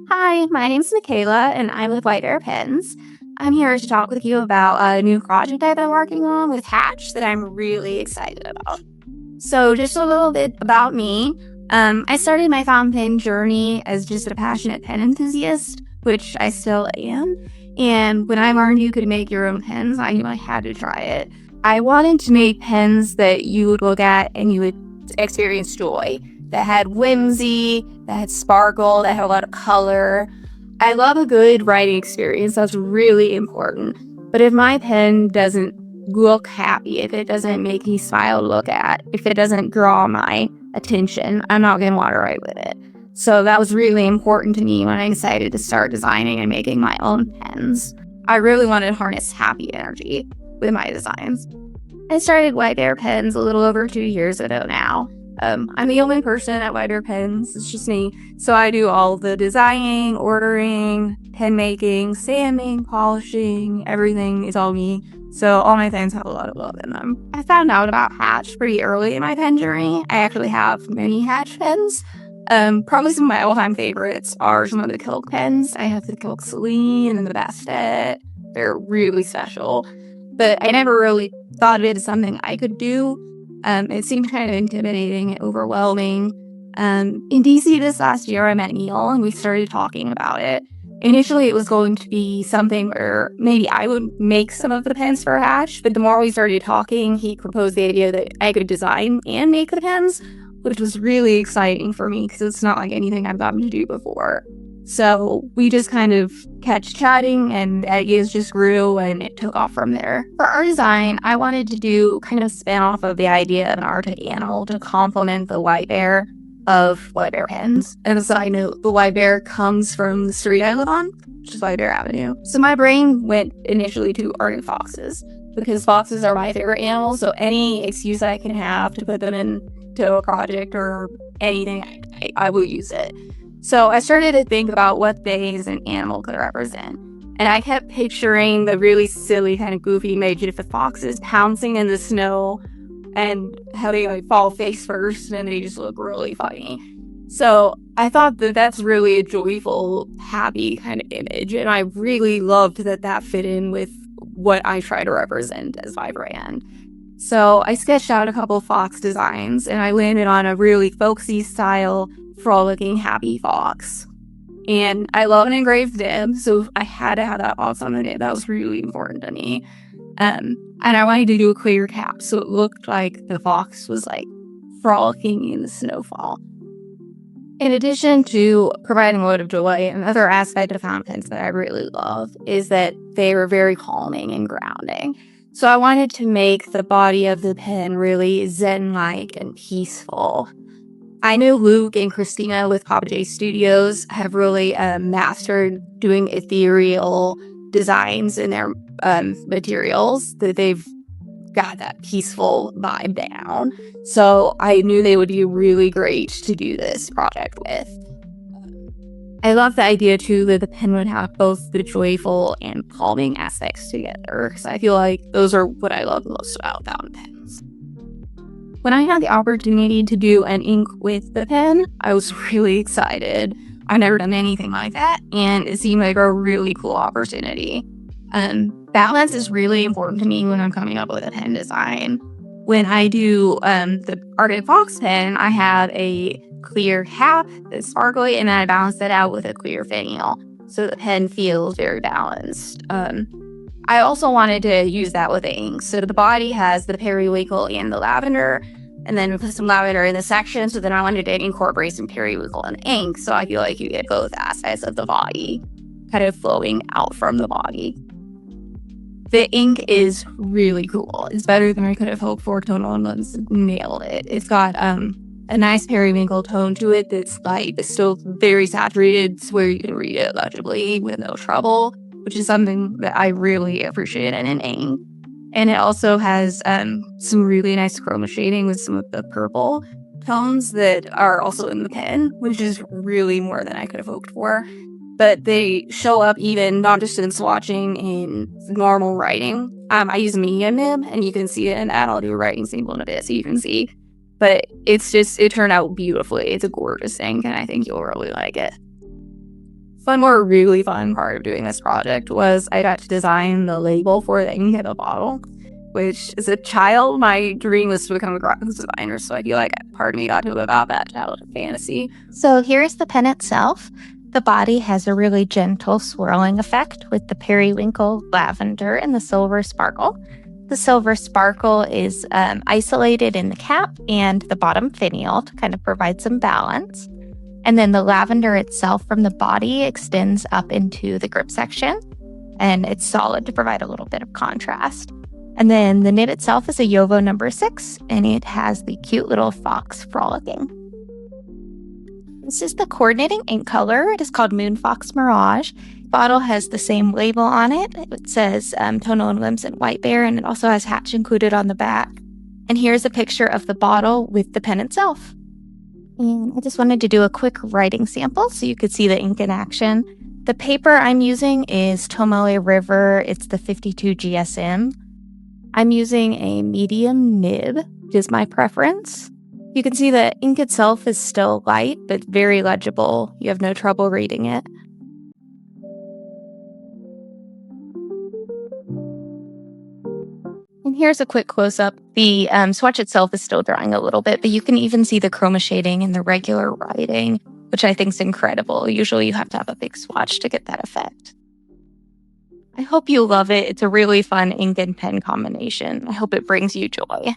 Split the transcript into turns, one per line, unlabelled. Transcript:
Hi, my name's Mikayla, and I'm with EndlessPens. I'm here to talk with you about a new project I've been working on with Hatch that I'm really excited about. So, just a little bit about me. I started my fountain pen journey as just a passionate pen enthusiast, which I still am. And when I learned you could make your own pens, I knew I had to try it. I wanted to make pens that you would look at and you would experience joy, that had whimsy, that had sparkle, that had a lot of color. I love a good writing experience. That's really important. But if my pen doesn't look happy, if it doesn't make me smile to look at, if it doesn't draw my attention, I'm not going to want to write with it. So that was really important to me when I decided to start designing and making my own pens. I really wanted to harness happy energy with my designs. I started EndlessPens a little over 2 years ago now. I'm the only person at EndlessPens. It's just me. So I do all the designing, ordering, pen making, sanding, polishing, everything is all me. So all my pens have a lot of love in them. I found out about Hatch pretty early in my pen journey. I actually have many Hatch pens. Probably some of my all-time favorites are some of the Kilk pens. I have the Kilk Serene and the Bastet. They're really special. But I never really thought of it as something I could do. It seemed kind of intimidating and overwhelming. In DC this last year, I met Neil and we started talking about it. Initially, it was going to be something where maybe I would make some of the pens for Hatch, but the more we started talking, he proposed the idea that I could design and make the pens, which was really exciting for me because it's not like anything I've gotten to do before. So we just kind of kept chatting and ideas just grew and it took off from there. For our design, I wanted to do kind of spin off of the idea of an Arctic animal to complement the white bear of EndlessPens. And as a side note, the white bear comes from the street I live on, which is White Bear Avenue. So my brain went initially to Arctic foxes because foxes are my favorite animals. So any excuse I can have to put them into a project or anything, I will use it. So I started to think about what they as an animal could represent. And I kept picturing the really silly, kind of goofy image of the foxes pouncing in the snow and how they fall face first and they just look really funny. So I thought that that's really a joyful, happy kind of image. And I really loved that fit in with what I try to represent as my brand. So I sketched out a couple of fox designs and I landed on a really folksy style, frolicking, happy fox. And I love an engraved nib, so I had to have that on the nib. That was really important to me. And I wanted to do a clear cap, so it looked like the fox was like frolicking in the snowfall. In addition to providing a lot of joy, another aspect of fountain pens that I really love is that they were very calming and grounding. So I wanted to make the body of the pen really zen-like and peaceful. I know Luke and Christina with Papa J Studios have really mastered doing ethereal designs in their materials, that they've got that peaceful vibe down. So I knew they would be really great to do this project with. I love the idea too that the pen would have both the joyful and calming aspects together, because I feel like those are what I love most about fountain pens. When I had the opportunity to do an ink with the pen, I was really excited. I've never done anything like that, and it seemed like a really cool opportunity. Balance is really important to me when I'm coming up with a pen design. When I do the Arctic Fox pen, I have a clear cap that's sparkly, and then I balance that out with a clear finial, so the pen feels very balanced. I also wanted to use that with the ink. So the body has the periwinkle and the lavender, and then we put some lavender in the section. So then I wanted to incorporate some periwinkle and ink. So I feel like you get both aspects of the body kind of flowing out from the body. The ink is really cool. It's better than I could have hoped for. Tonal Ones nailed it. It's got a nice periwinkle tone to it that's light, but still very saturated, where you can read it legibly with no trouble, which is something that I really appreciate in an ink. And it also has some really nice chroma shading with some of the purple tones that are also in the pen, which is really more than I could have hoped for. But they show up even not just in swatching, in normal writing. I use a medium nib, and you can see it in that. I'll do a writing sample in a bit so you can see. But it turned out beautifully. It's a gorgeous ink, and I think you'll really like it. Really fun part of doing this project was I got to design the label for the ink in the bottle, which as a child, my dream was to become a graphic designer. So I feel like part of me got to live out that childhood fantasy.
So here's the pen itself. The body has a really gentle swirling effect with the periwinkle, lavender, and the silver sparkle. The silver sparkle is isolated in the cap and the bottom finial to kind of provide some balance. And then the lavender itself from the body extends up into the grip section, and it's solid to provide a little bit of contrast. And then the nib itself is a Yovo number 6, and it has the cute little fox frolicking. This is the coordinating ink color. It is called Moon Fox Mirage. The bottle has the same label on it. It says Tonal and Limbs and White Bear, and it also has Hatch included on the back. And here's a picture of the bottle with the pen itself. And I just wanted to do a quick writing sample so you could see the ink in action. The paper I'm using is Tomale River. It's the 52 GSM. I'm using a medium nib, which is my preference. You can see the ink itself is still light, but very legible. You have no trouble reading it. And here's a quick close-up. The swatch itself is still drying a little bit, but you can even see the chroma shading in the regular writing, which I think is incredible. Usually you have to have a big swatch to get that effect. I hope you love it. It's a really fun ink and pen combination. I hope it brings you joy.